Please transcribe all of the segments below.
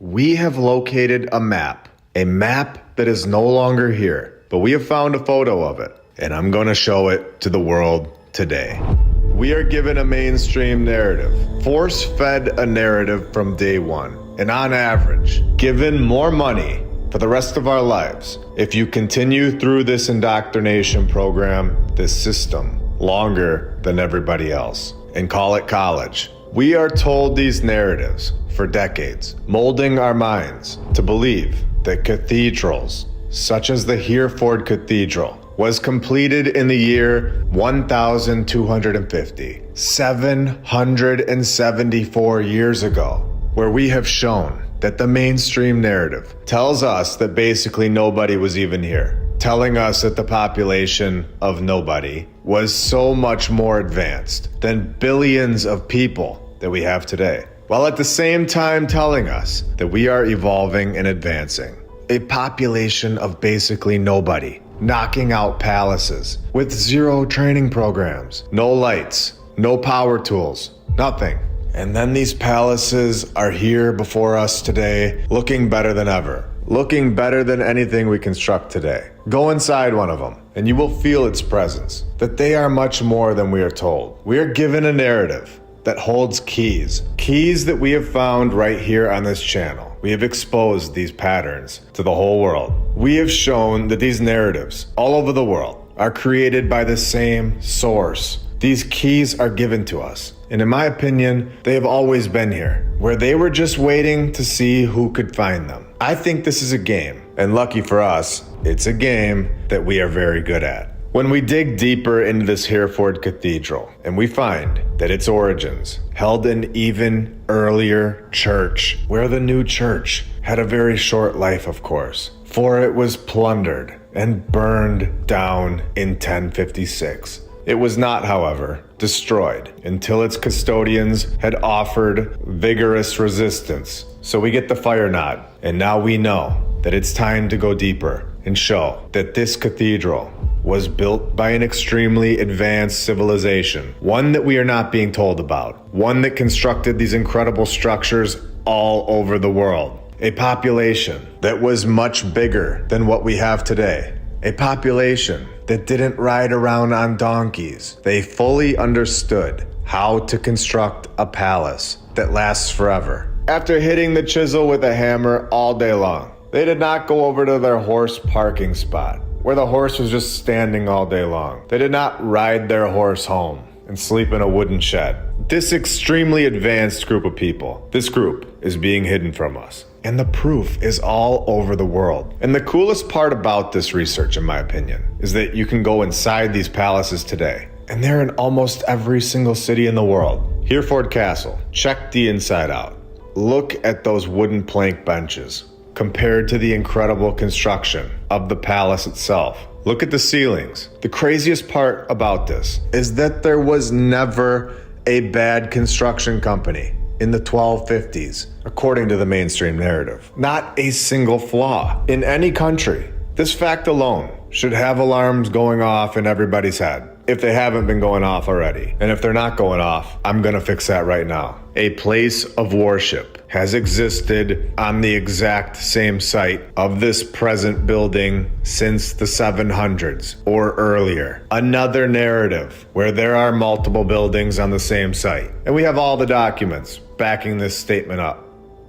We have located a map that is no longer here, but we have found a photo of it, and I'm going to show it to the world today. We are given a mainstream narrative, force-fed a narrative from day one, and on average, given more money for the rest of our lives if you continue through this indoctrination program, this system, longer than everybody else, and call it college. We are told these narratives for decades, molding our minds to believe that cathedrals, such as the Hereford Cathedral, was completed in the year 1250, 774 years ago, where we have shown that the mainstream narrative tells us that basically nobody was even here, telling us that the population of nobody was so much more advanced than billions of people that we have today, while at the same time telling us that we are evolving and advancing. A population of basically nobody, knocking out palaces with zero training programs, no lights, no power tools, nothing. And then these palaces are here before us today, looking better than ever, looking better than anything we construct today. Go inside one of them, and you will feel its presence, that they are much more than we are told. We are given a narrative that holds keys that we have found right here on this channel. We have exposed these patterns to the whole world. We have shown that these narratives all over the world are created by the same source. These keys are given to us, and in my opinion, they have always been here, where they were just waiting to see who could find them. I think this is a game, and lucky for us, it's a game that we are very good at. When we dig deeper into this Hereford Cathedral, and we find that its origins held an even earlier church, where the new church had a very short life, of course, for it was plundered and burned down in 1056. It was not, however, destroyed until its custodians had offered vigorous resistance. So we get the fire nod, and now we know that it's time to go deeper and show that this cathedral was built by an extremely advanced civilization, one that we are not being told about, one that constructed these incredible structures all over the world, a population that was much bigger than what we have today, a population that didn't ride around on donkeys. They fully understood how to construct a palace that lasts forever. After hitting the chisel with a hammer all day long, they did not go over to their horse parking spot, where the horse was just standing all day long. They did not ride their horse home and sleep in a wooden shed. This extremely advanced group of people, this group is being hidden from us. And the proof is all over the world. And the coolest part about this research, in my opinion, is that you can go inside these palaces today, and they're in almost every single city in the world. Hereford Castle, check the inside out. Look at those wooden plank benches compared to the incredible construction of the palace itself. Look at the ceilings. The craziest part about this is that there was never a bad construction company in the 1250s, according to the mainstream narrative. Not a single flaw in any country. This fact alone should have alarms going off in everybody's head, if they haven't been going off already. And if they're not going off, I'm gonna fix that right now. A place of worship has existed on the exact same site of this present building since the 700s or earlier. Another narrative where there are multiple buildings on the same site. And we have all the documents backing this statement up.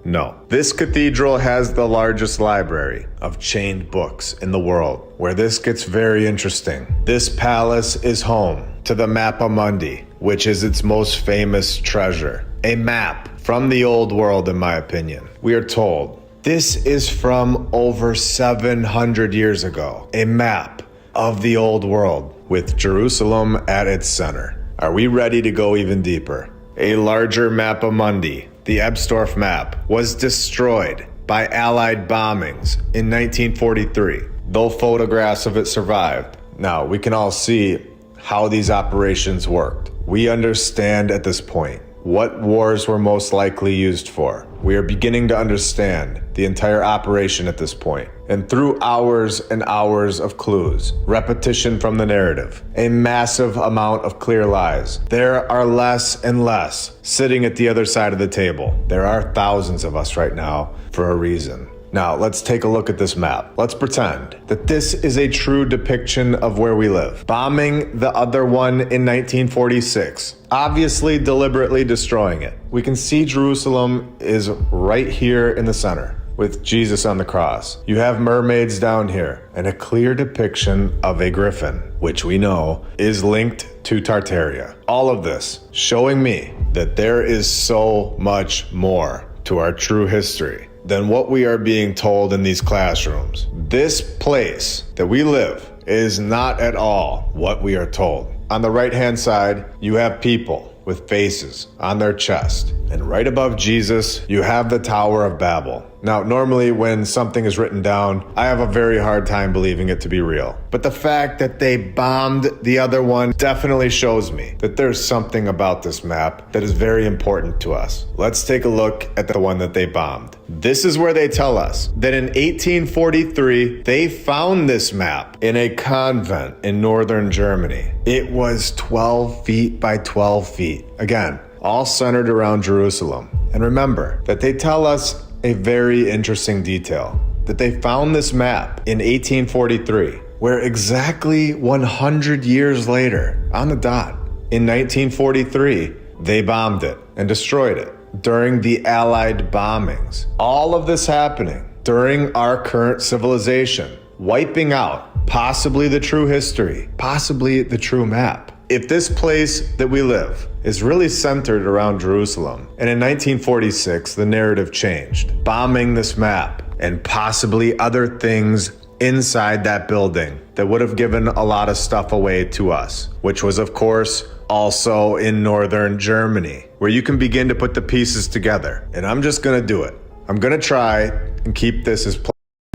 No. This cathedral has the largest library of chained books in the world, where this gets very interesting. This palace is home to the Mappa Mundi, which is its most famous treasure. A map from the old world, in my opinion. We are told this is from over 700 years ago. A map of the old world with Jerusalem at its center. Are we ready to go even deeper? A larger Mappa Mundi, the Ebstorf map, was destroyed by Allied bombings in 1943, though photographs of it survived. Now, we can all see how these operations worked. We understand at this point what wars were most likely used for. We are beginning to understand the entire operation at this point. And through hours and hours of clues, repetition from the narrative, a massive amount of clear lies, there are less and less sitting at the other side of the table. There are thousands of us right now for a reason. Now, let's take a look at this map. Let's pretend that this is a true depiction of where we live. Bombing the other one in 1946, obviously deliberately destroying it. We can see Jerusalem is right here in the center, with Jesus on the cross. You have mermaids down here, and a clear depiction of a griffin, which we know is linked to Tartaria. All of this showing me that there is so much more to our true history than what we are being told in these classrooms. This place that we live is not at all what we are told. On the right-hand side, you have people with faces on their chest. And right above Jesus, you have the Tower of Babel. Now, normally when something is written down, I have a very hard time believing it to be real. But the fact that they bombed the other one definitely shows me that there's something about this map that is very important to us. Let's take a look at the one that they bombed. This is where they tell us that in 1843, they found this map in a convent in northern Germany. It was 12 feet by 12 feet. Again, all centered around Jerusalem. And remember that they tell us a very interesting detail, that they found this map in 1843, where exactly 100 years later, on the dot, in 1943, they bombed it and destroyed it during the Allied bombings. All of this happening during our current civilization, wiping out possibly the true history, possibly the true map. If this place that we live is really centered around Jerusalem, and in 1946 the narrative changed, bombing this map and possibly other things inside that building that would have given a lot of stuff away to us, which was of course also in northern Germany, where you can begin to put the pieces together. And I'm just gonna do it. I'm gonna try and keep this as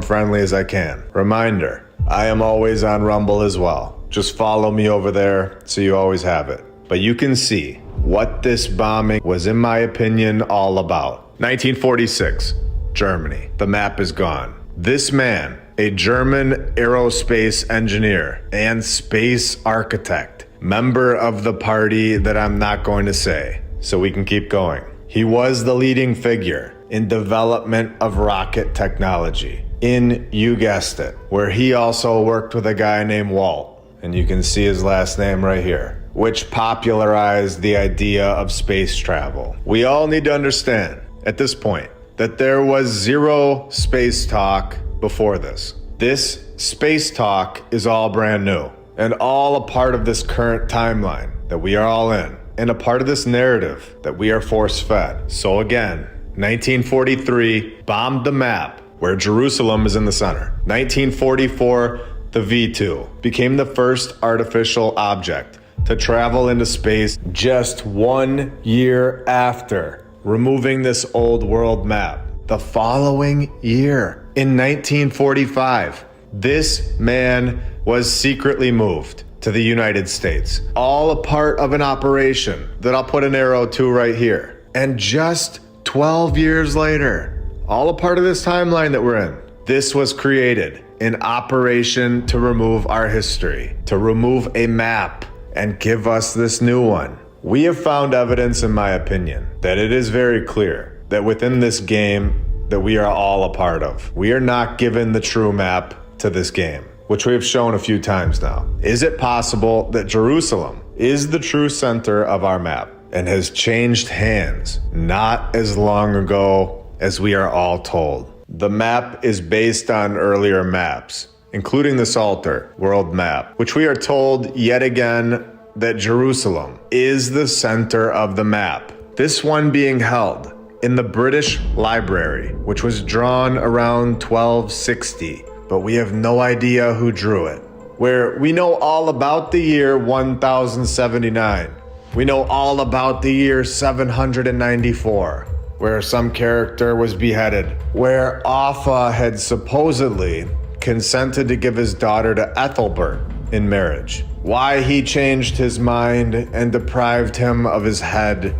friendly as I can. Reminder, I am always on Rumble as well. Just follow me over there so you always have it. But you can see what this bombing was, in my opinion, all about. 1946, Germany. The map is gone. This man, a German aerospace engineer and space architect, member of the party that I'm not going to say, so we can keep going. He was the leading figure in development of rocket technology in, you guessed it, where he also worked with a guy named Walt. And you can see his last name right here, which popularized the idea of space travel. We all need to understand at this point that there was zero space talk before this. This space talk is all brand new and all a part of this current timeline that we are all in, and a part of this narrative that we are force-fed. So again, 1943 bombed the map where Jerusalem is in the center. 1944, the V2 became the first artificial object to travel into space just 1 year after removing this old world map. The following year, in 1945, this man was secretly moved to the United States, all a part of an operation that I'll put an arrow to right here. And just 12 years later, all a part of this timeline that we're in, this was created. An operation to remove our history, to remove a map and give us this new one. We have found evidence, in my opinion, that it is very clear that within this game that we are all a part of, we are not given the true map to this game, which we have shown a few times now. Is it possible that Jerusalem is the true center of our map and has changed hands not as long ago as we are all told? The map is based on earlier maps, including the Psalter world map, which we are told yet again that Jerusalem is the center of the map. This one being held in the British Library, which was drawn around 1260, but we have no idea who drew it. Where we know all about the year 1079. We know all about the year 794. Where some character was beheaded, where Offa had supposedly consented to give his daughter to Ethelbert in marriage. Why he changed his mind and deprived him of his head,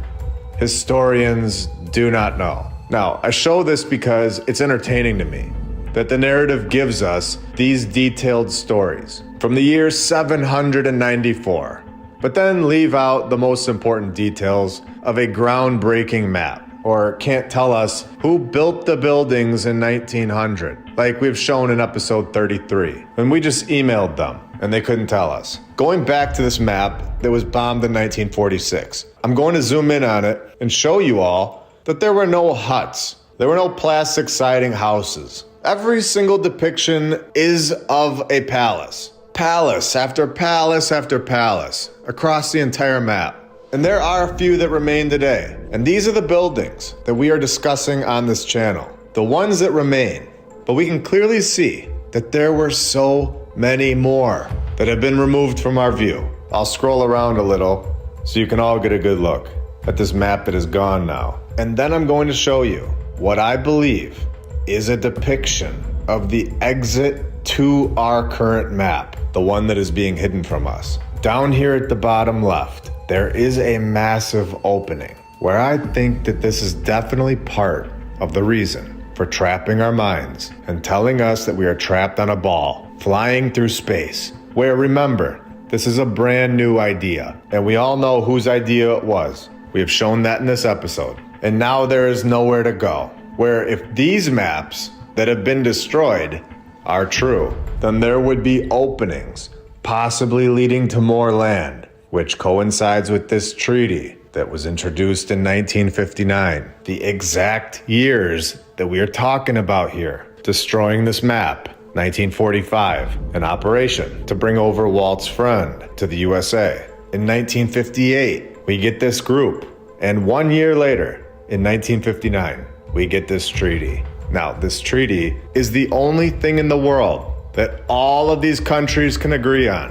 historians do not know. Now, I show this because it's entertaining to me. that the narrative gives us these detailed stories from the year 794, but then leave out the most important details of a groundbreaking map, or can't tell us who built the buildings in 1900, like we've shown in episode 33, when we just emailed them and they couldn't tell us. Going back to this map that was bombed in 1946, I'm going to zoom in on it and show you all that there were no huts. There were no plastic siding houses. Every single depiction is of a palace. Palace after palace after palace across the entire map. And there are a few that remain today. And these are the buildings that we are discussing on this channel. The ones that remain. But we can clearly see that there were so many more that have been removed from our view. I'll scroll around a little so you can all get a good look at this map that is gone now. And then I'm going to show you what I believe is a depiction of the exit to our current map, the one that is being hidden from us. Down here at the bottom left, there is a massive opening where I think that this is definitely part of the reason for trapping our minds and telling us that we are trapped on a ball, flying through space, where, remember, this is a brand new idea, and we all know whose idea it was. We have shown that in this episode. And now there is nowhere to go, where if these maps that have been destroyed are true, then there would be openings, possibly leading to more land, which coincides with this treaty that was introduced in 1959, the exact years that we are talking about here. Destroying this map, 1945, an operation to bring over Walt's friend to the USA. In 1958, we get this group, and 1 year later, in 1959, we get this treaty. Now, this treaty is the only thing in the world that all of these countries can agree on,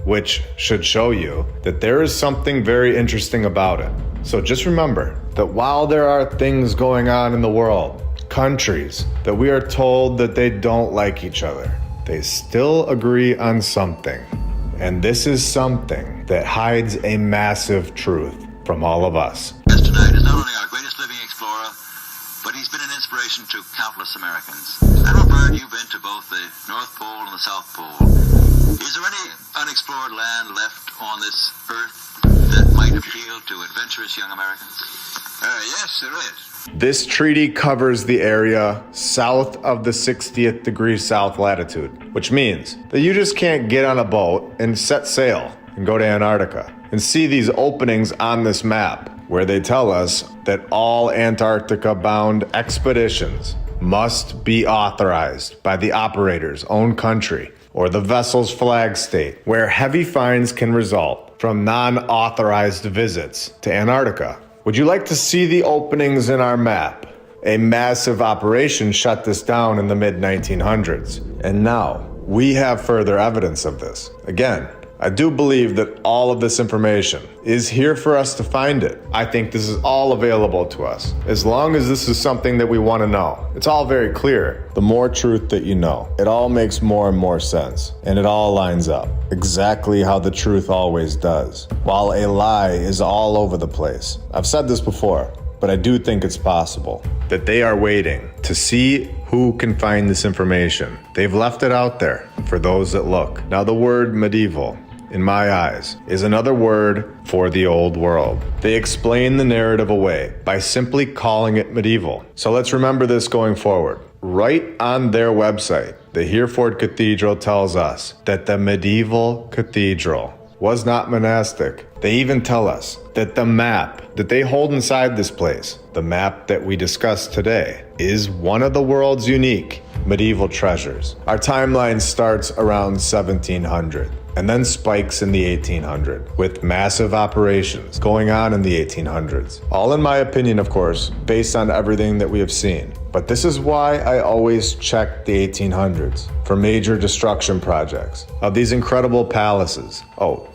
which should show you that there is something very interesting about it. So just remember that while there are things going on in the world, countries that we are told that they don't like each other, they still agree on something. And this is something that hides a massive truth from all of us. Tonight is not only our greatest living explorer, but he's been an inspiration to countless Americans. Admiral Byrd, you've been to both the North Pole and the South Pole. Is there any unexplored land left on this Earth that might appeal to adventurous young Americans? Yes, there is. This treaty covers the area south of the 60th degree south latitude, which means that you just can't get on a boat and set sail and go to Antarctica and see these openings on this map where they tell us that all Antarctica-bound expeditions must be authorized by the operator's own country or the vessel's flag state, where heavy fines can result from non-authorized visits to Antarctica. Would you like to see the openings in our map? A massive operation shut this down in the mid-1900s, and now we have further evidence of this. Again, I do believe that all of this information is here for us to find it. I think this is all available to us. As long as this is something that we want to know. It's all very clear. The more truth that you know, it all makes more and more sense. And it all lines up. Exactly how the truth always does. While a lie is all over the place. I've said this before, but I do think it's possible that they are waiting to see who can find this information. They've left it out there for those that look. Now, the word medieval, in my eyes, is another word for the old world. They explain the narrative away by simply calling it medieval. So let's remember this going forward. Right on their website, the Hereford Cathedral tells us that the medieval cathedral was not monastic. They even tell us that the map that they hold inside this place, the map that we discussed today, is one of the world's unique medieval treasures. Our timeline starts around 1700 and then spikes in the 1800s with massive operations going on in the 1800s. All in my opinion, of course, based on everything that we have seen. But this is why I always check the 1800s for major destruction projects of these incredible palaces. Oh,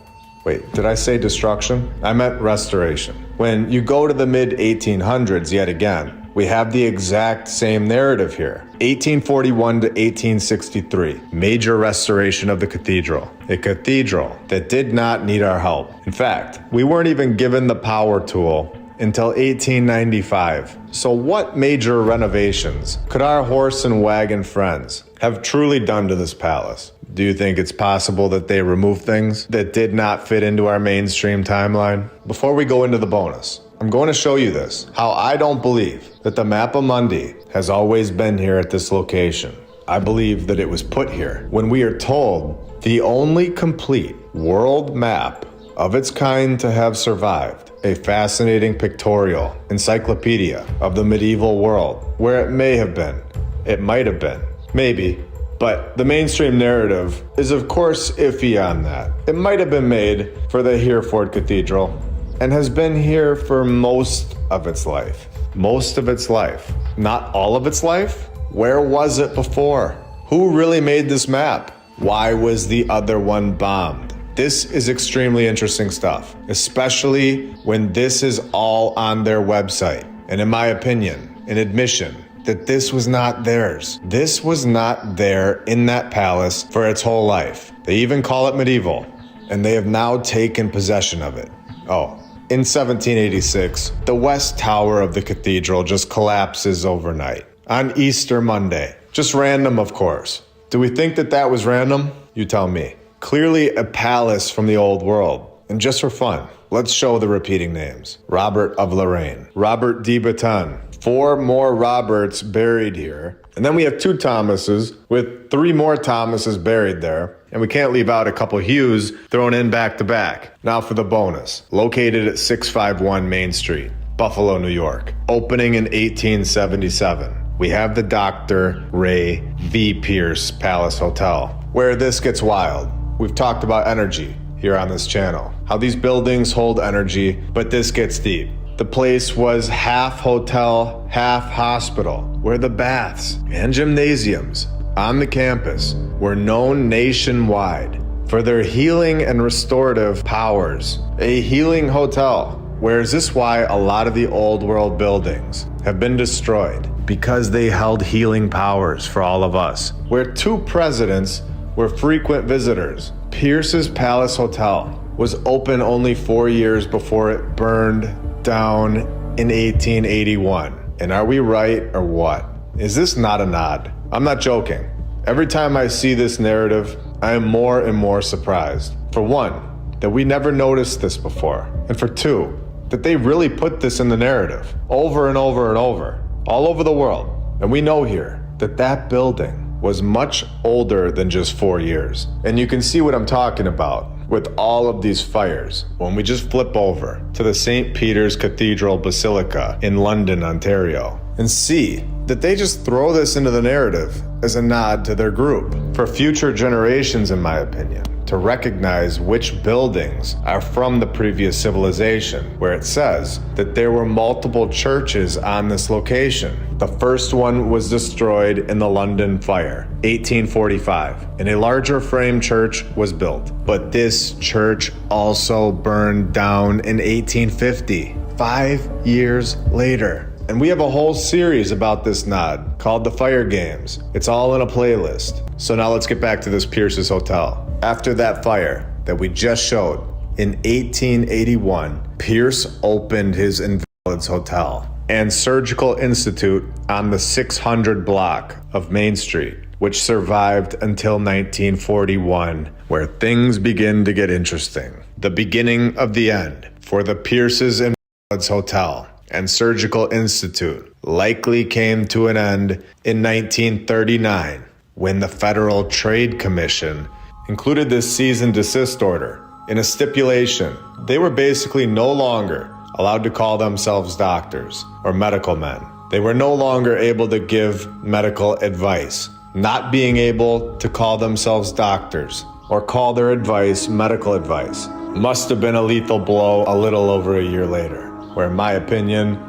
wait, did I say destruction? I meant restoration. When you go to the mid-1800s yet again, we have the exact same narrative here. 1841 to 1863, major restoration of the cathedral. A cathedral that did not need our help. In fact, we weren't even given the power tool until 1895. So what major renovations could our horse and wagon friends have truly done to this palace? Do you think it's possible that they removed things that did not fit into our mainstream timeline? Before we go into the bonus, I'm going to show you this, how I don't believe that the Mappa Mundi has always been here at this location. I believe that it was put here when we are told the only complete world map of its kind to have survived, a fascinating pictorial encyclopedia of the medieval world, where it may have been, it might have been, maybe, but the mainstream narrative is of course iffy on that. It might have been made for the Hereford Cathedral and has been here for most of its life. Most of its life. Not all of its life? Where was it before? Who really made this map? Why was the other one bombed? This is extremely interesting stuff, especially when this is all on their website. And in my opinion, an admission that this was not theirs. This was not there in that palace for its whole life. They even call it medieval, and they have now taken possession of it. Oh, in 1786, the west tower of the cathedral just collapses overnight on Easter Monday. Just random, of course. Do we think that that was random? You tell me. Clearly a palace from the old world. And just for fun, let's show the repeating names. Robert of Lorraine, Robert de Botton, 4 more Roberts buried here. And then we have 2 Thomases with 3 more Thomases buried there. And we can't leave out a couple Hughes thrown in back to back. Now for the bonus. Located at 651 Main Street, Buffalo, New York. Opening in 1877. We have the Dr. Ray V. Pierce Palace Hotel, where this gets wild. We've talked about energy here on this channel, how these buildings hold energy, but this gets deep. The place was half hotel, half hospital, where the baths and gymnasiums on the campus were known nationwide for their healing and restorative powers. A healing hotel. Where is this why a lot of the old world buildings have been destroyed? Because they held healing powers for all of us. Where 2 presidents were frequent visitors. Pierce's Palace Hotel was open only 4 years before it burned down in 1881. And are we right or what? Is this not a nod? I'm not joking. Every time I see this narrative, I am more and more surprised. For one, that we never noticed this before. And for 2, that they really put this in the narrative over and over and over, all over the world. And we know here that that building was much older than just 4 years. And you can see what I'm talking about with all of these fires when we just flip over to the St. Peter's Cathedral Basilica in London, Ontario, and see that they just throw this into the narrative as a nod to their group for future generations, in my opinion, to recognize which buildings are from the previous civilization, where it says that there were multiple churches on this location. The first one was destroyed in the London fire, 1845, and a larger frame church was built. But this church also burned down in 1850, 5 years later. And we have a whole series about this nod called The Fire Games. It's all in a playlist. So now let's get back to this Pierce's Hotel. After that fire that we just showed, in 1881, Pierce opened his Invalids Hotel and Surgical Institute on the 600 block of Main Street, which survived until 1941, where things begin to get interesting. The beginning of the end for the Pierce's Invalids Hotel and Surgical Institute likely came to an end in 1939 when the Federal Trade Commission included this cease and desist order in a stipulation. They were basically no longer allowed to call themselves doctors or medical men. They were no longer able to give medical advice. Not being able to call themselves doctors or call their advice medical advice must have been a lethal blow a little over a year later, where in my opinion,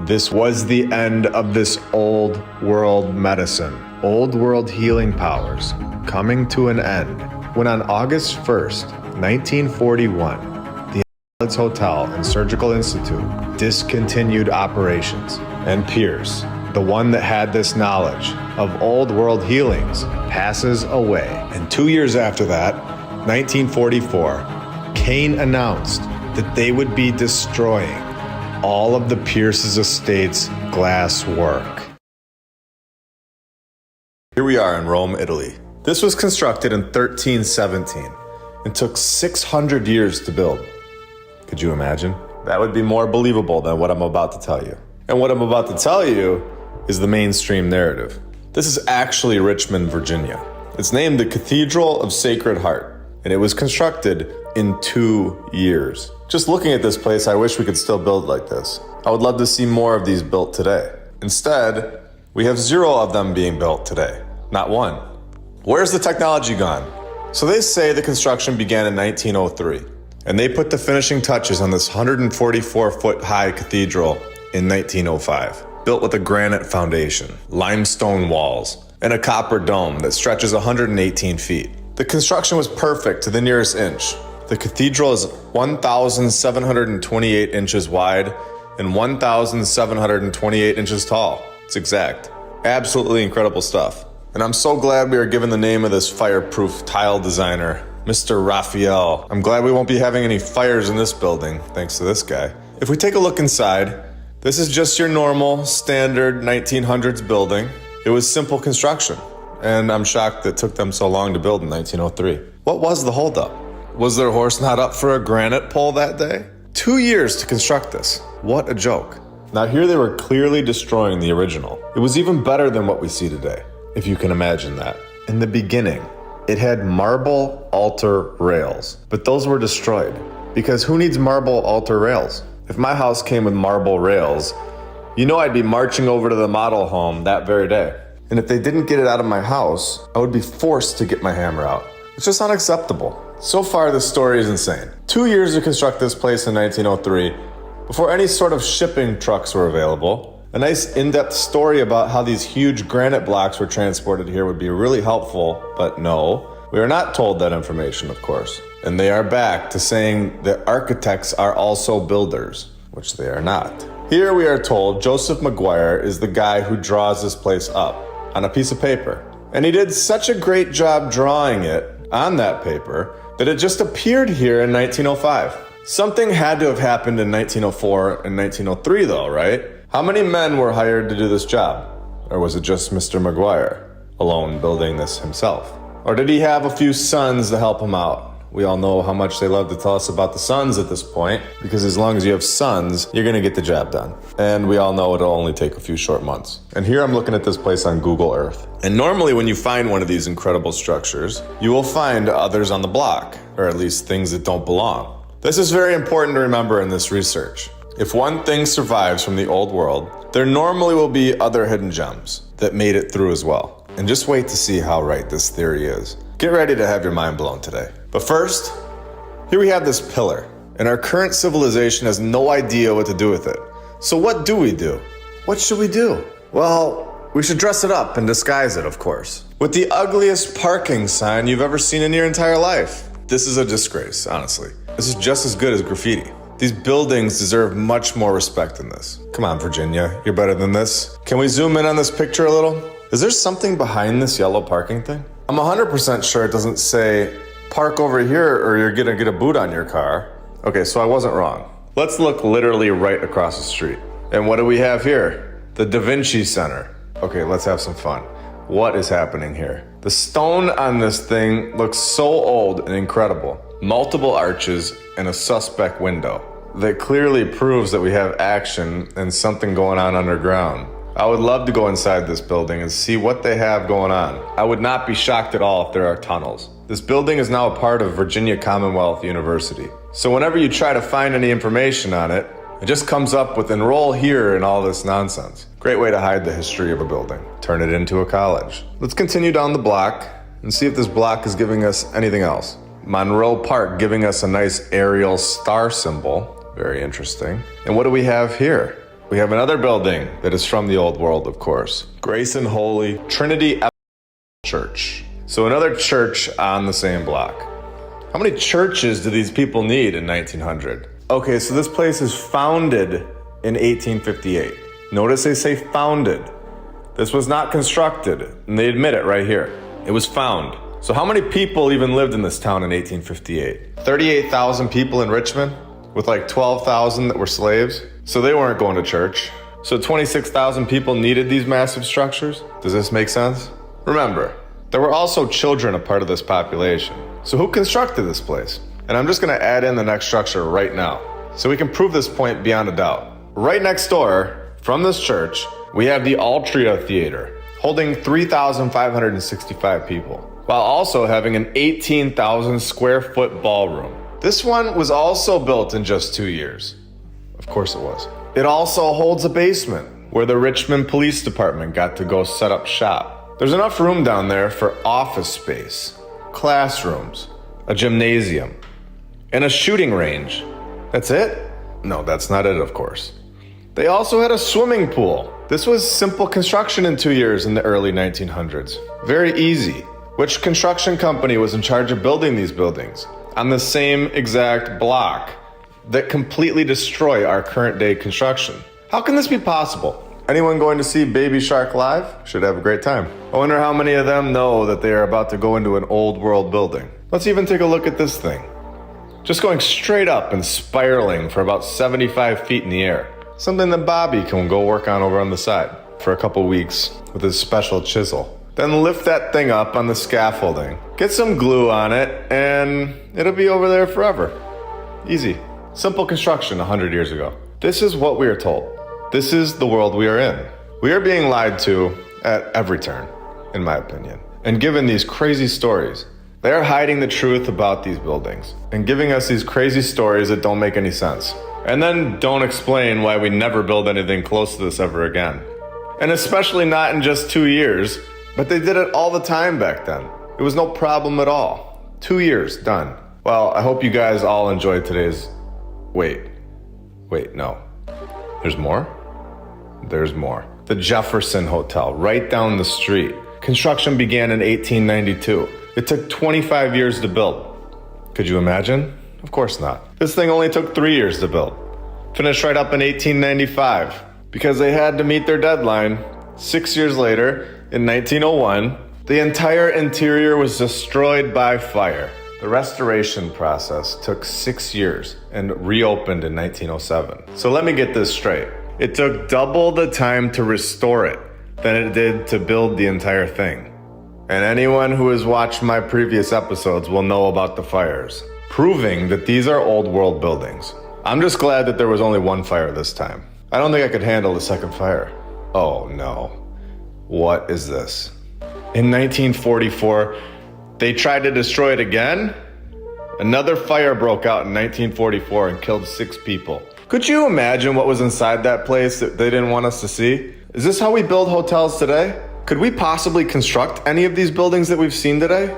this was the end of this old world medicine, old world healing powers coming to an end when on August 1st, 1941, the Invalids Hotel and Surgical Institute discontinued operations, and Pierce, the one that had this knowledge of old world healings, passes away. And 2 years after that, 1944, Kane announced that they would be destroying all of the Pierce's estate's glass work. Here we are in Rome, Italy. This was constructed in 1317 and took 600 years to build. Could you imagine? That would be more believable than what I'm about to tell you. And what I'm about to tell you is the mainstream narrative. This is actually Richmond, Virginia. It's named the Cathedral of Sacred Heart, and it was constructed in 2 years. Just looking at this place, I wish we could still build like this. I would love to see more of these built today. Instead, we have 0 of them being built today. Not one. Where's the technology gone? So they say the construction began in 1903, and they put the finishing touches on this 144-foot high cathedral in 1905, built with a granite foundation, limestone walls, and a copper dome that stretches 118 feet. The construction was perfect to the nearest inch. The cathedral is 1,728 inches wide and 1,728 inches tall. It's exact. Absolutely incredible stuff. And I'm so glad we are given the name of this fireproof tile designer, Mr. Raphael. I'm glad we won't be having any fires in this building, thanks to this guy. If we take a look inside, this is just your normal, standard 1900s building. It was simple construction, and I'm shocked it took them so long to build in 1903. What was the holdup? Was their horse not up for a granite pole that day? 2 years to construct this. What a joke. Now here they were clearly destroying the original. It was even better than what we see today, if you can imagine that. In the beginning, it had marble altar rails, but those were destroyed because who needs marble altar rails? If my house came with marble rails, you know I'd be marching over to the model home that very day. And if they didn't get it out of my house, I would be forced to get my hammer out. It's just unacceptable. So far, this story is insane. 2 years to construct this place in 1903, before any sort of shipping trucks were available. A nice in-depth story about how these huge granite blocks were transported here would be really helpful, but no. We are not told that information, of course. And they are back to saying that architects are also builders, which they are not. Here we are told Joseph Maguire is the guy who draws this place up on a piece of paper. And he did such a great job drawing it on that paper that it just appeared here in 1905. Something had to have happened in 1904 and 1903 though, right? How many men were hired to do this job? Or was it just Mr. Maguire alone building this himself? Or did he have a few sons to help him out? We all know how much they love to tell us about the sons at this point, because as long as you have sons, you're gonna get the job done. And we all know it'll only take a few short months. And here I'm looking at this place on Google Earth. And normally when you find one of these incredible structures, you will find others on the block, or at least things that don't belong. This is very important to remember in this research. If one thing survives from the old world, there normally will be other hidden gems that made it through as well. And just wait to see how right this theory is. Get ready to have your mind blown today. But first, here we have this pillar, and our current civilization has no idea what to do with it. So what do we do? What should we do? Well, we should dress it up and disguise it, of course, with the ugliest parking sign you've ever seen in your entire life. This is a disgrace, honestly. This is just as good as graffiti. These buildings deserve much more respect than this. Come on, Virginia, you're better than this. Can we zoom in on this picture a little? Is there something behind this yellow parking thing? I'm 100% sure it doesn't say, park over here or you're gonna get a boot on your car. Okay, so I wasn't wrong. Let's look literally right across the street. And what do we have here? The Da Vinci Center. Okay, let's have some fun. What is happening here? The stone on this thing looks so old and incredible. Multiple arches and a suspect window that clearly proves that we have action and something going on underground. I would love to go inside this building and see what they have going on. I would not be shocked at all if there are tunnels. This building is now a part of Virginia Commonwealth University. So whenever you try to find any information on it, it just comes up with enroll here and all this nonsense. Great way to hide the history of a building. Turn it into a college. Let's continue down the block and see if this block is giving us anything else. Monroe Park giving us a nice aerial star symbol. Very interesting. And what do we have here? We have another building that is from the old world, of course. Grace and Holy Trinity Church. So another church on the same block. How many churches do these people need in 1900? Okay, so this place is founded in 1858. Notice they say founded. This was not constructed, and they admit it right here. It was found. So how many people even lived in this town in 1858? 38,000 people in Richmond, with like 12,000 that were slaves. So they weren't going to church. So 26,000 people needed these massive structures? Does this make sense? Remember, there were also children a part of this population. So who constructed this place? And I'm just gonna add in the next structure right now, so we can prove this point beyond a doubt. Right next door, from this church, we have the Altria Theater, holding 3,565 people, while also having an 18,000 square foot ballroom. This one was also built in just 2 years. Of course it was. It also holds a basement, where the Richmond Police Department got to go set up shop. There's enough room down there for office space, classrooms, a gymnasium, and a shooting range. That's it? No, that's not it, of course. They also had a swimming pool. This was simple construction in 2 years in the early 1900s. Very easy. Which construction company was in charge of building these buildings on the same exact block that completely destroy our current day construction? How can this be possible? Anyone going to see Baby Shark live should have a great time. I wonder how many of them know that they are about to go into an old world building. Let's even take a look at this thing. Just going straight up and spiraling for about 75 feet in the air. Something that Bobby can go work on over on the side for a couple weeks with his special chisel. Then lift that thing up on the scaffolding, get some glue on it, and it'll be over there forever. Easy. Simple construction 100 years ago. This is what we are told. This is the world we are in. We are being lied to at every turn, in my opinion. And given these crazy stories, they are hiding the truth about these buildings and giving us these crazy stories that don't make any sense. And then don't explain why we never build anything close to this ever again. And especially not in just 2 years, but they did it all the time back then. It was no problem at all. 2 years, done. Well, I hope you guys all enjoyed today's... Wait, no. There's more? There's more. The Jefferson Hotel, right down the street. Construction began in 1892. It took 25 years to build. Could you imagine? Of course not. This thing only took 3 years to build. Finished right up in 1895. Because they had to meet their deadline. 6 years later, in 1901, the entire interior was destroyed by fire. The restoration process took 6 years and reopened in 1907. So let me get this straight. It took double the time to restore it than it did to build the entire thing. And anyone who has watched my previous episodes will know about the fires, proving that these are old world buildings. I'm just glad that there was only one fire this time. I don't think I could handle the second fire. Oh no. What is this? In 1944, they tried to destroy it again? Another fire broke out in 1944 and killed 6 people. Could you imagine what was inside that place that they didn't want us to see? Is this how we build hotels today? Could we possibly construct any of these buildings that we've seen today?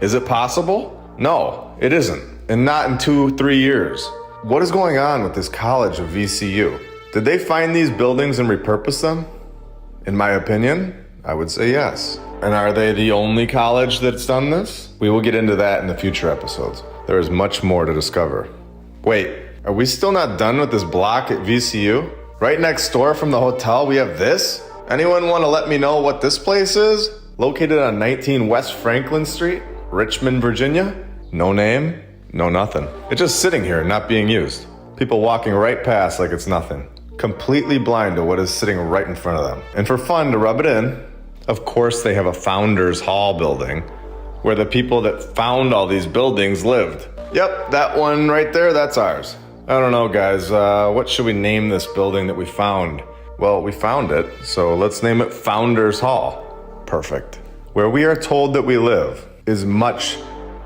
Is it possible? No, it isn't. And not in 2-3 years. What is going on with this college of VCU? Did they find these buildings and repurpose them? In my opinion, I would say yes. And are they the only college that's done this? We will get into that in the future episodes. There is much more to discover. Wait, are we still not done with this block at VCU? Right next door from the hotel, we have this? Anyone want to let me know what this place is? Located on 19 West Franklin Street, Richmond, Virginia? No name, no nothing. It's just sitting here, not being used. People walking right past like it's nothing. Completely blind to what is sitting right in front of them. And for fun, to rub it in, of course they have a Founders Hall building where the people that found all these buildings lived. Yep, that one right there, that's ours. I don't know, guys. What should we name this building that we found? Well, we found it, so let's name it Founders Hall. Perfect. Where we are told that we live is much,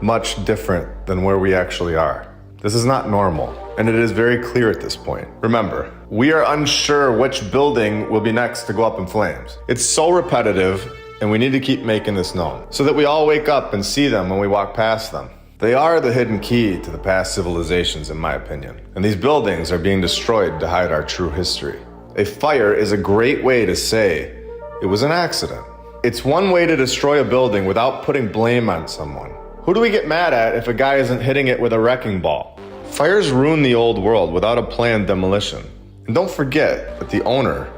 much different than where we actually are. This is not normal, and it is very clear at this point. Remember, we are unsure which building will be next to go up in flames. It's so repetitive, and we need to keep making this known so that we all wake up and see them when we walk past them. They are the hidden key to the past civilizations, in my opinion. And these buildings are being destroyed to hide our true history. A fire is a great way to say it was an accident. It's one way to destroy a building without putting blame on someone. Who do we get mad at if a guy isn't hitting it with a wrecking ball? Fires ruin the old world without a planned demolition. And don't forget that the owner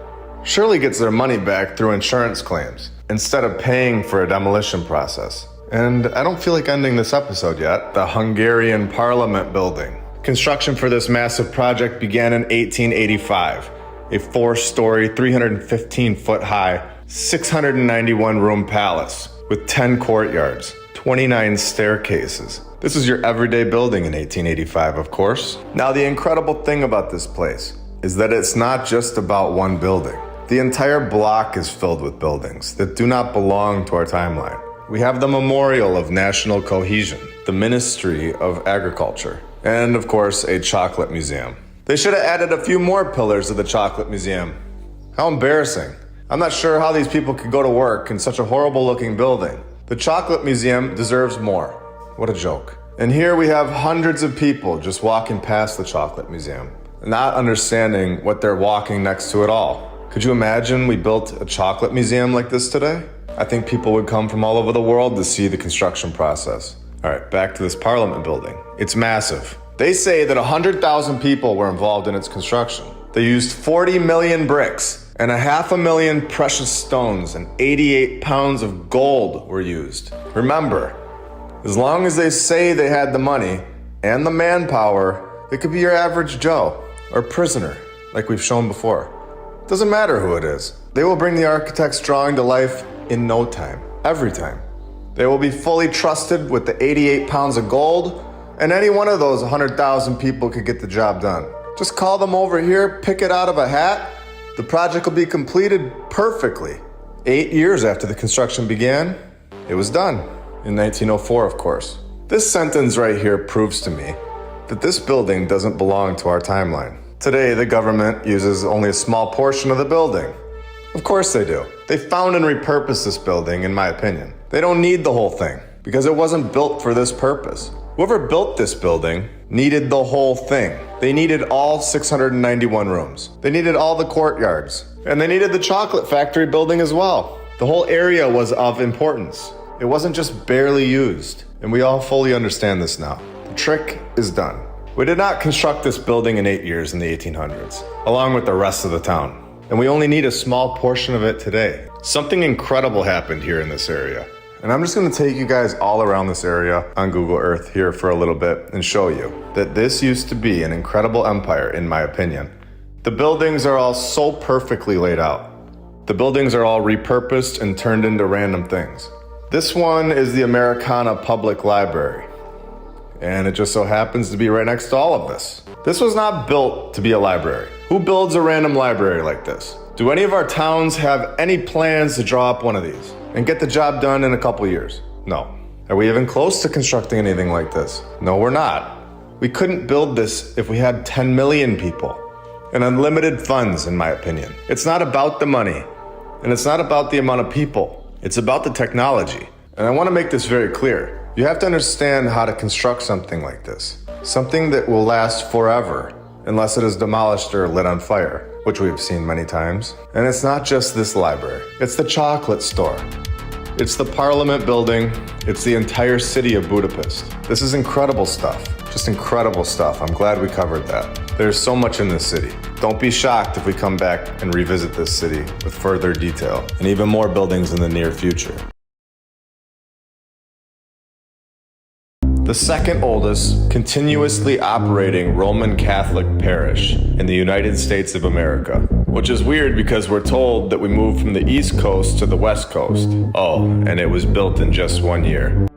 surely gets their money back through insurance claims instead of paying for a demolition process. And I don't feel like ending this episode yet. The Hungarian Parliament building. Construction for this massive project began in 1885. A 4-story, 315-foot high, 691-room palace with 10 courtyards, 29 staircases. This is your everyday building in 1885, of course. Now, the incredible thing about this place is that it's not just about one building. The entire block is filled with buildings that do not belong to our timeline. We have the Memorial of National Cohesion, the Ministry of Agriculture, and of course, a chocolate museum. They should have added a few more pillars of the chocolate museum. How embarrassing. I'm not sure how these people could go to work in such a horrible looking building. The chocolate museum deserves more. What a joke. And here we have hundreds of people just walking past the chocolate museum, not understanding what they're walking next to at all. Could you imagine we built a chocolate museum like this today? I think people would come from all over the world to see the construction process. All right, back to this Parliament building. It's massive. They say that 100,000 people were involved in its construction. They used 40 million bricks and 500,000 precious stones and 88 pounds of gold were used. Remember, as long as they say they had the money and the manpower, it could be your average Joe or prisoner, like we've shown before. Doesn't matter who it is. They will bring the architect's drawing to life in no time, every time. They will be fully trusted with the 88 pounds of gold, and any one of those 100,000 people could get the job done. Just call them over here, pick it out of a hat. The project will be completed perfectly. 8 years after the construction began, it was done. In 1904, of course. This sentence right here proves to me that this building doesn't belong to our timeline. Today, the government uses only a small portion of the building. Of course they do. They found and repurposed this building, in my opinion. They don't need the whole thing, because it wasn't built for this purpose. Whoever built this building needed the whole thing. They needed all 691 rooms. They needed all the courtyards. And they needed the chocolate factory building as well. The whole area was of importance. It wasn't just barely used. And we all fully understand this now. The trick is done. We did not construct this building in 8 years in the 1800s, along with the rest of the town. And we only need a small portion of it today. Something incredible happened here in this area. And I'm just gonna take you guys all around this area on Google Earth here for a little bit and show you that this used to be an incredible empire, in my opinion. The buildings are all so perfectly laid out. The buildings are all repurposed and turned into random things. This one is the Americana Public Library. And it just so happens to be right next to all of this. This was not built to be a library. Who builds a random library like this? Do any of our towns have any plans to draw up one of these and get the job done in a couple years? No. Are we even close to constructing anything like this? No, we're not. We couldn't build this if we had 10 million people and unlimited funds, in my opinion. It's not about the money, and it's not about the amount of people. It's about the technology. And I want to make this very clear. You have to understand how to construct something like this. Something that will last forever, unless it is demolished or lit on fire, which we've seen many times. And it's not just this library. It's the chocolate store. It's the Parliament building. It's the entire city of Budapest. This is incredible stuff. Just incredible stuff. I'm glad we covered that. There's so much in this city. Don't be shocked if we come back and revisit this city with further detail and even more buildings in the near future. The second oldest continuously operating Roman Catholic parish in the United States of America, which is weird because we're told that we moved from the East Coast to the West Coast. Oh, and it was built in just 1 year.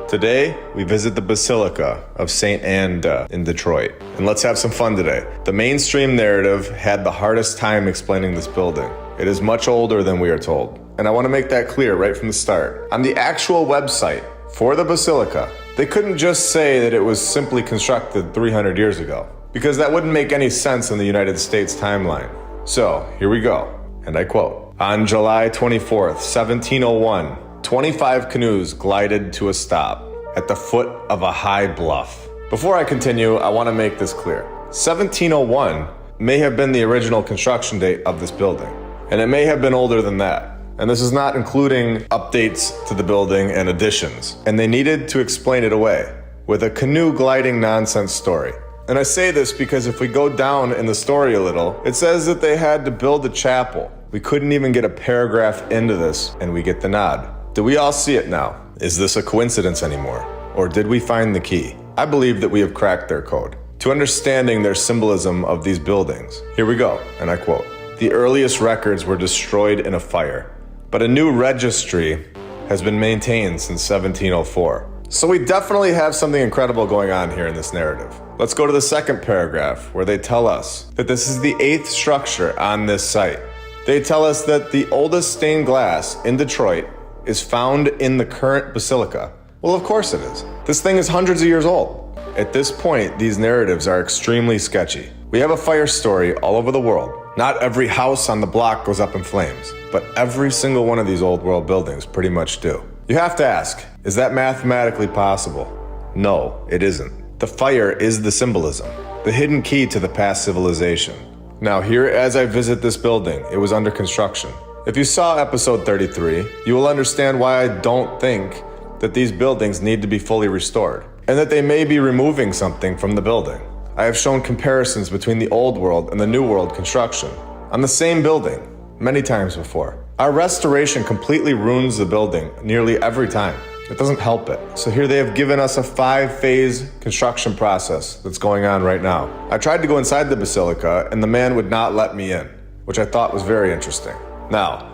Today, we visit the Basilica of St. Anne in Detroit. And let's have some fun today. The mainstream narrative had the hardest time explaining this building. It is much older than we are told. And I want to make that clear right from the start. On the actual website for the Basilica, they couldn't just say that it was simply constructed 300 years ago, because that wouldn't make any sense in the United States timeline. So, here we go, and I quote, "On July 24th, 1701, 25 canoes glided to a stop at the foot of a high bluff." Before I continue, I want to make this clear. 1701 may have been the original construction date of this building, and it may have been older than that. And this is not including updates to the building and additions. And they needed to explain it away with a canoe gliding nonsense story. And I say this because if we go down in the story a little, it says that they had to build a chapel. We couldn't even get a paragraph into this, and we get the nod. Do we all see it now? Is this a coincidence anymore? Or did we find the key? I believe that we have cracked their code. to understanding their symbolism of these buildings. Here we go, and I quote, "The earliest records were destroyed in a fire, but a new registry has been maintained since 1704. So we definitely have something incredible going on here in this narrative. Let's go to the second paragraph, where they tell us that this is the 8th structure on this site. They tell us that the oldest stained glass in Detroit is found in the current Basilica. Well, of course it is. This thing is hundreds of years old. At this point, these narratives are extremely sketchy. We have a fire story all over the world. Not every house on the block goes up in flames, but every single one of these old world buildings pretty much do. You have to ask, is that mathematically possible? No, it isn't. The fire is the symbolism, the hidden key to the past civilization. Now here, as I visit this building, it was under construction. If you saw episode 33, you will understand why I don't think that these buildings need to be fully restored, and that they may be removing something from the building. I have shown comparisons between the old world and the new world construction on the same building many times before. Our restoration completely ruins the building nearly every time. It doesn't help it. So here they have given us a 5-phase construction process that's going on right now. I tried to go inside the Basilica and the man would not let me in, which I thought was very interesting. Now,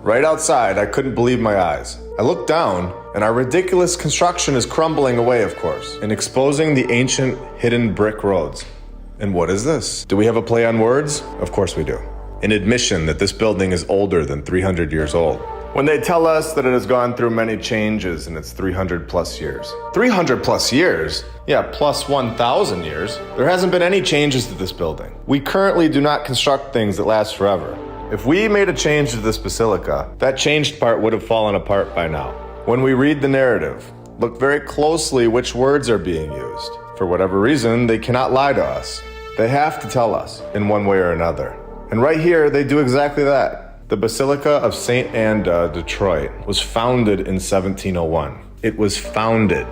right outside, I couldn't believe my eyes. I looked down and our ridiculous construction is crumbling away, of course, and exposing the ancient hidden brick roads. And what is this? Do we have a play on words? Of course we do. An admission that this building is older than 300 years old. When they tell us that it has gone through many changes in its 300 plus years. 300 plus years? Yeah, plus 1,000 years. There hasn't been any changes to this building. We currently do not construct things that last forever. If we made a change to this Basilica, that changed part would have fallen apart by now. When we read the narrative, look very closely which words are being used. For whatever reason, they cannot lie to us. They have to tell us in one way or another. And right here, they do exactly that. The Basilica of St. Anda, Detroit, was founded in 1701. It was founded.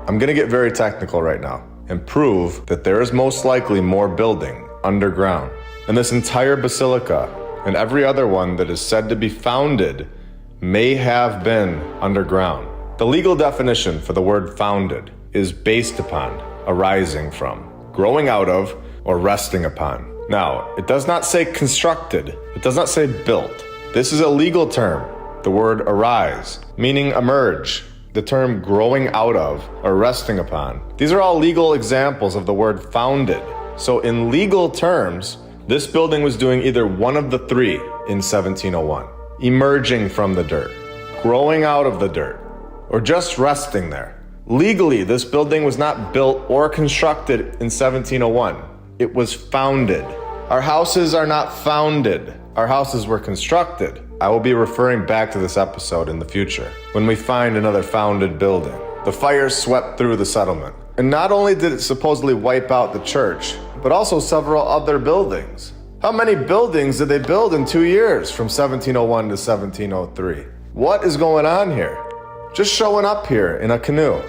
I'm gonna get very technical right now and prove that there is most likely more building underground. And this entire Basilica and every other one that is said to be founded may have been underground. The legal definition for the word founded is based upon, arising from, growing out of, or resting upon. Now, it does not say constructed. It does not say built. This is a legal term. The word arise, meaning emerge. The term growing out of or resting upon. These are all legal examples of the word founded. So in legal terms, this building was doing either one of the three in 1701. Emerging from the dirt, growing out of the dirt, or just resting there. Legally, this building was not built or constructed in 1701. It was founded. Our houses are not founded. Our houses were constructed. I will be referring back to this episode in the future when we find another founded building. The fire swept through the settlement. And not only did it supposedly wipe out the church, but also several other buildings. How many buildings did they build in 2 years from 1701 to 1703? What is going on here? Just showing up here in a canoe.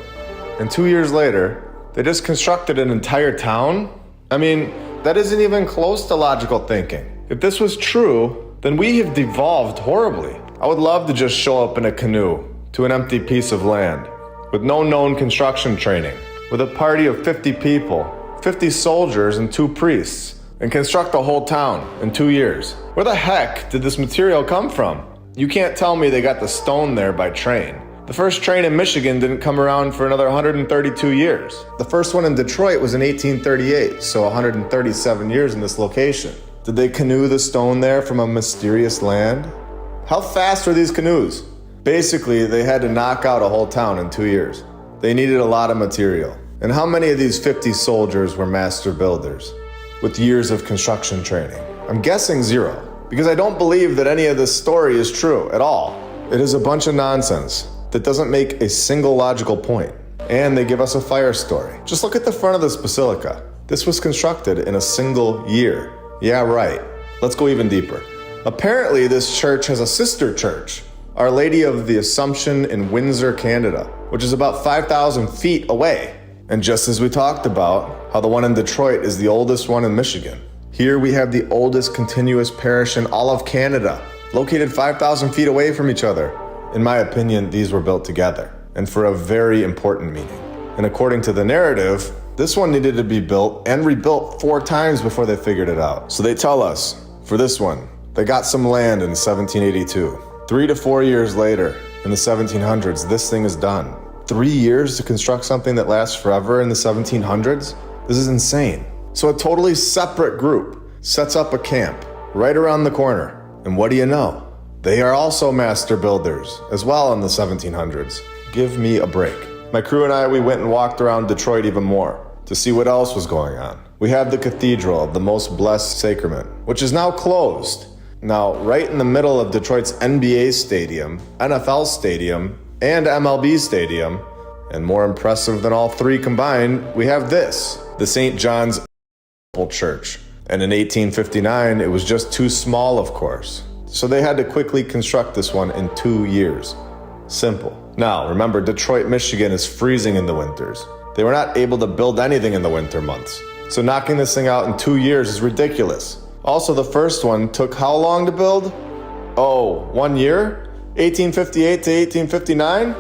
And 2 years later, they just constructed an entire town? I mean, that isn't even close to logical thinking. If this was true, then we have devolved horribly. I would love to just show up in a canoe to an empty piece of land with no known construction training, with a party of 50 people, 50 soldiers and 2 priests, and construct a whole town in 2 years. Where the heck did this material come from? You can't tell me they got the stone there by train. The first train in Michigan didn't come around for another 132 years. The first one in Detroit was in 1838, so 137 years in this location. Did they canoe the stone there from a mysterious land? How fast were these canoes? Basically, they had to knock out a whole town in 2 years. They needed a lot of material. And how many of these 50 soldiers were master builders with years of construction training? I'm guessing 0, because I don't believe that any of this story is true at all. It is a bunch of nonsense that doesn't make a single logical point. And they give us a fire story. Just look at the front of this basilica. This was constructed in a single year. Yeah, right. Let's go even deeper. Apparently, this church has a sister church, Our Lady of the Assumption in Windsor, Canada, which is about 5,000 feet away. And just as we talked about, how the one in Detroit is the oldest one in Michigan. Here we have the oldest continuous parish in all of Canada, located 5,000 feet away from each other. In my opinion, these were built together, and for a very important meaning. And according to the narrative, This one needed to be built and rebuilt 4 times before they figured it out. So they tell us, for this one, they got some land in 1782. 3 to 4 years later, in the 1700s, this thing is done. 3 years to construct something that lasts forever in the 1700s? This is insane. So a totally separate group sets up a camp right around the corner. And what do you know? They are also master builders as well in the 1700s. Give me a break. My crew and I, we went and walked around Detroit even more to see what else was going on. We have the Cathedral of the Most Blessed Sacrament, which is now closed. Now, right in the middle of Detroit's NBA stadium, NFL stadium, and MLB stadium, and more impressive than all 3 combined, we have this, the St. John's Church. And in 1859, it was just too small, of course. So they had to quickly construct this one in 2 years. Simple. Now, remember, Detroit, Michigan is freezing in the winters. They were not able to build anything in the winter months. So knocking this thing out in 2 years is ridiculous. Also, the first one took how long to build? Oh, 1 year? 1858 to 1859?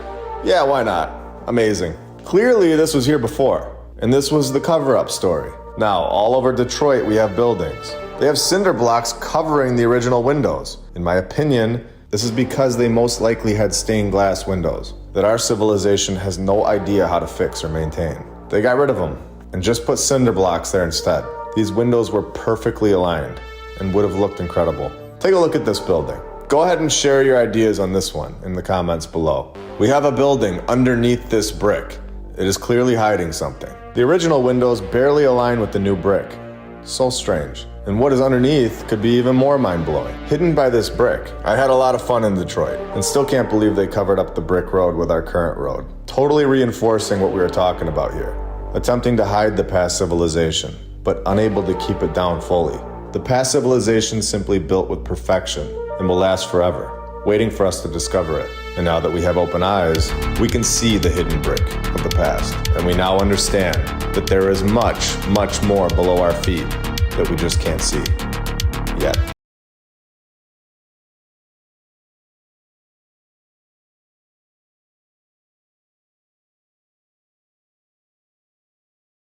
Yeah, why not? Amazing. Clearly, this was here before, and this was the cover-up story. Now, all over Detroit, we have buildings. They have cinder blocks covering the original windows. In my opinion, this is because they most likely had stained glass windows that our civilization has no idea how to fix or maintain. They got rid of them and just put cinder blocks there instead. These windows were perfectly aligned and would have looked incredible. Take a look at this building. Go ahead and share your ideas on this one in the comments below. We have a building underneath this brick. It is clearly hiding something. The original windows barely align with the new brick. So strange. And what is underneath could be even more mind-blowing. Hidden by this brick. I had a lot of fun in Detroit and still can't believe they covered up the brick road with our current road. Totally reinforcing what we were talking about here. Attempting to hide the past civilization, but unable to keep it down fully. The past civilization simply built with perfection and will last forever, waiting for us to discover it. And now that we have open eyes, we can see the hidden brick of the past. And we now understand that there is much, much more below our feet that we just can't see yet.